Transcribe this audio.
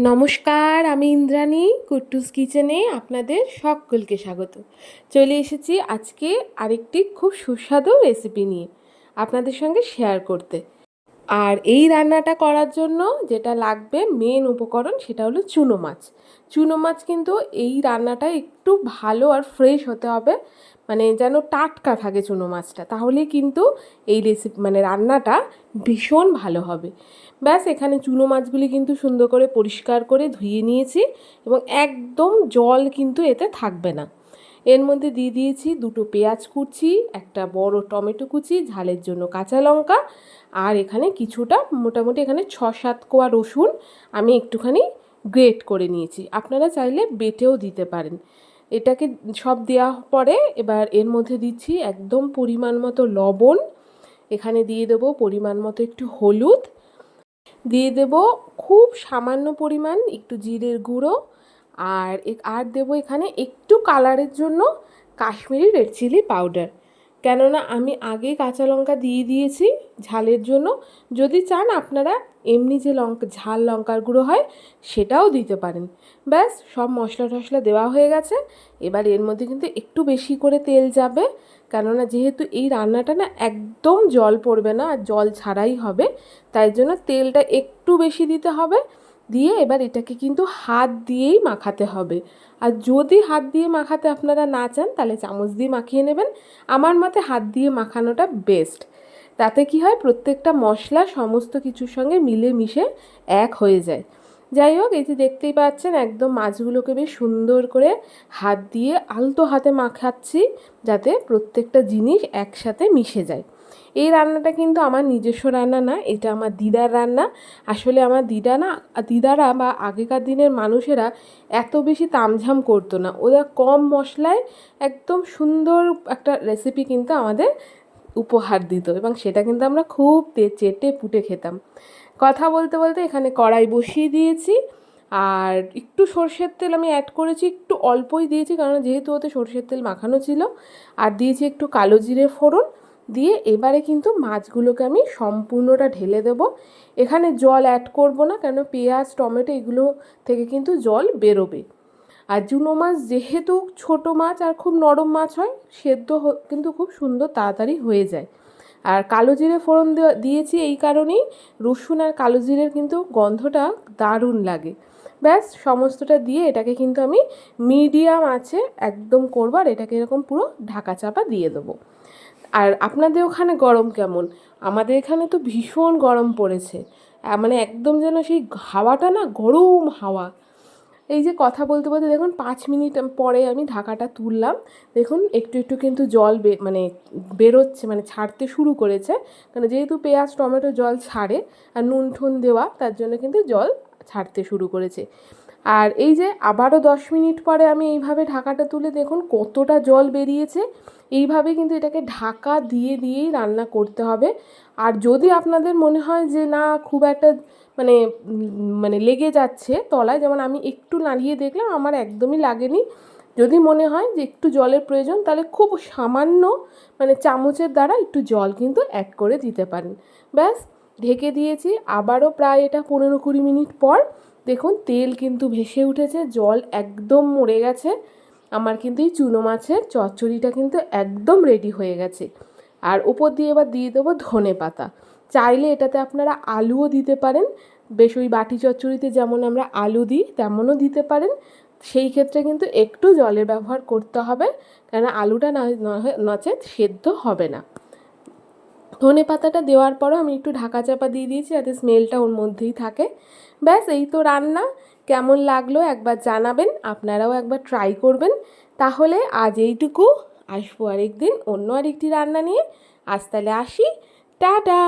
নমস্কার, আমি ইন্দ্রাণী কুট্টুস কিচেনে আপনাদের সকলকে স্বাগত। চলে এসেছি আজকে আরেকটি খুব সুস্বাদু রেসিপি নিয়ে আপনাদের সঙ্গে শেয়ার করতে। আর এই রান্নাটা করার জন্য যেটা লাগবে মেন উপকরণ সেটা হলো চুনো মাছ। চুনো মাছ কিন্তু এই রান্নাটা একটু ভালো আর ফ্রেশ হতে হবে, মানে যেন টাটকা থাকে চুনো মাছটা, তাহলেই কিন্তু এই রেসিপি মানে রান্নাটা ভীষণ ভালো হবে। ব্যাস এখানে চুনো মাছগুলি কিন্তু সুন্দর করে পরিষ্কার করে ধুয়ে নিয়েছি এবং একদম জল কিন্তু এতে থাকবে না। এর মধ্যে দিয়ে দিয়েছি দুটো পেঁয়াজ কুচি, একটা বড় টমেটো কুচি, ঝালের জন্য কাঁচা লঙ্কা, আর এখানে কিছুটা মোটামুটি এখানে 6-7 কোয়া রসুন আমি একটুখানি গ্রেট করে নিয়েছি। আপনারা চাইলে বেটেও দিতে পারেন। এটাকে সব দেওয়া পরে এবার এর মধ্যে দিচ্ছি একদম পরিমাণ মতো লবণ, এখানে দিয়ে দেবো পরিমাণ মতো একটু হলুদ, দিয়ে দেব খুব সামান্য পরিমাণ একটু জিরের গুঁড়ো, আর দেবো এখানে একটু কালারের জন্য কাশ্মীরি রেড চিলি পাউডার। কেননা আমি আগে কাঁচা লঙ্কা দিয়ে দিয়েছি ঝালের জন্য। যদি চান আপনারা এমনি যে ঝাল লঙ্কার গুঁড়ো হয় সেটাও দিতে পারেন। ব্যাস সব মশলা টশলা দেওয়া হয়ে গেছে। এবার এর মধ্যে কিন্তু একটু বেশি করে তেল যাবে, কেননা যেহেতু এই রান্নাটা না একদম জল পড়বে না আর জল ছাড়াই হবে, তাই জন্য তেলটা একটু বেশি দিতে হবে। দিয়ে এবার এটাকে কিন্তু হাত দিয়েই মাখাতে হবে। আর যদি হাত দিয়ে মাখাতে আপনারা না চান তাহলে চামচ দিয়ে মাখিয়ে নেবেন। আমার মতে হাত দিয়ে মাখানোটা বেস্ট। তাতে কি হয়, প্রত্যেকটা মশলা সমস্ত কিছুর সঙ্গে মিলে মিশে এক হয়ে যায়। যাই হোক, এই যে দেখতেই পাচ্ছেন একদম মাছগুলোকে বেশ সুন্দর করে হাত দিয়ে আলতো হাতে মাখাচ্ছি যাতে প্রত্যেকটা জিনিস একসাথে মিশে যায়। এই রান্নাটা কিন্তু আমার নিজস্ব রান্না না, এটা আমার দিদার রান্না। আসলে আমার দিদারা বা আগেকার দিনের মানুষেরা এত বেশি তামঝাম করতো না, ওরা কম মশলায় একদম সুন্দর একটা রেসিপি কিন্তু আমাদের উপহার দিত এবং সেটা কিন্তু আমরা খুব চেটে পুটে খেতাম। কথা বলতে বলতে এখানে কড়াই বসিয়ে দিয়েছি, আর একটু সর্ষের তেল আমি অ্যাড করেছি, একটু অল্পই দিয়েছি কারণ যেহেতু ওতে সর্ষের তেল মাখানো ছিল। আর দিয়েছি একটু কালো জিরে ফোড়ন দিয়ে এবারে কিন্তু মাছগুলোকে আমি সম্পূর্ণটা ঢেলে দেব। এখানে জল অ্যাড করব না, কেন পেঁয়াজ টমেটো এগুলো থেকে কিন্তু জল বেরোবে। আর চুনো মাছ যেহেতু ছোট মাছ আর খুব নরম মাছ হয়, সেদ্ধ কিন্তু খুব সুন্দর তাড়াতাড়ি হয়ে যায়। আর কালো জিরে ফোড়ন দিয়েছি এই কারণেই, রসুন আর কালো জিরের কিন্তু গন্ধটা দারুণ লাগে। ব্যাস সমস্তটা দিয়ে এটাকে কিন্তু আমি মিডিয়াম আঁচে একদম করব, আর এটাকে এরকম পুরো ঢাকা চাপা দিয়ে দেবো। আর আপনাদের ওখানে গরম কেমন? আমাদের এখানে তো ভীষণ গরম পড়েছে, মানে একদম যেন সেই হাওয়াটা না গরম হাওয়া। এই যে কথা বলতে বলতে দেখুন 5 মিনিট পরে আমি ঢাকাটা তুললাম, দেখুন একটু একটু কিন্তু জল মানে বেরোচ্ছে, মানে ছাড়তে শুরু করেছে। কারণ যেহেতু পেঁয়াজ টমেটো জল ছাড়ে আর নুন ঠুন দেওয়া, তার জন্য কিন্তু জল ছাড়তে শুরু করেছে। আর এই যে আবারও 10 মিনিট পরে আমি এইভাবে ঢাকাটা তুলে দেখুন কতটা জল বেরিয়েছে। এইভাবে কিন্তু এটাকে ঢাকা দিয়েই রান্না করতে হবে। আর যদি আপনাদের মনে হয় যে না খুব একটা মানে মানে লেগে যাচ্ছে তলায়, যেমন আমি একটু নাড়িয়ে দেখলাম আমার একদমই লাগেনি, যদি মনে হয় যে একটু জলের প্রয়োজন তাহলে খুব সামান্য মানে চামচের দ্বারা একটু জল কিন্তু অ্যাড করে দিতে পারেন। ব্যাস ঢেকে দিয়েছি আবারও প্রায় এটা 15-20 মিনিট পর দেখুন তেল কিন্তু ভেসে উঠেছে, জল একদম মরে গেছে। আমার কিন্তু এই চুনো মাছের চচ্চড়িটা কিন্তু একদম রেডি হয়ে গেছে। আর উপর দিয়ে এবার দিয়ে দেবো ধনে পাতা। চাইলে এটাতে আপনারা আলুও দিতে পারেন, বেশ ওই বাটি চচ্চড়িতে যেমন আমরা আলু দিই তেমনও দিতে পারেন। সেই ক্ষেত্রে কিন্তু একটু জলের ব্যবহার করতে হবে, কেন আলুটা নচেত সেদ্ধ হবে না। ধনে পাতাটা দেওয়ার পরও আমি একটু ঢাকা চাপা দিয়ে দিয়েছি যাতে স্মেলটা ওর মধ্যেই থাকে। ব্যাস এই তো রান্না। কেমন লাগলো একবার জানাবেন, আপনারাও একবার ট্রাই করবেন। তাহলে আজ এইটুকু, আসবো আরেকদিন অন্য আরেকটি রান্না নিয়ে। আজ তাহলে আসি, টাটা।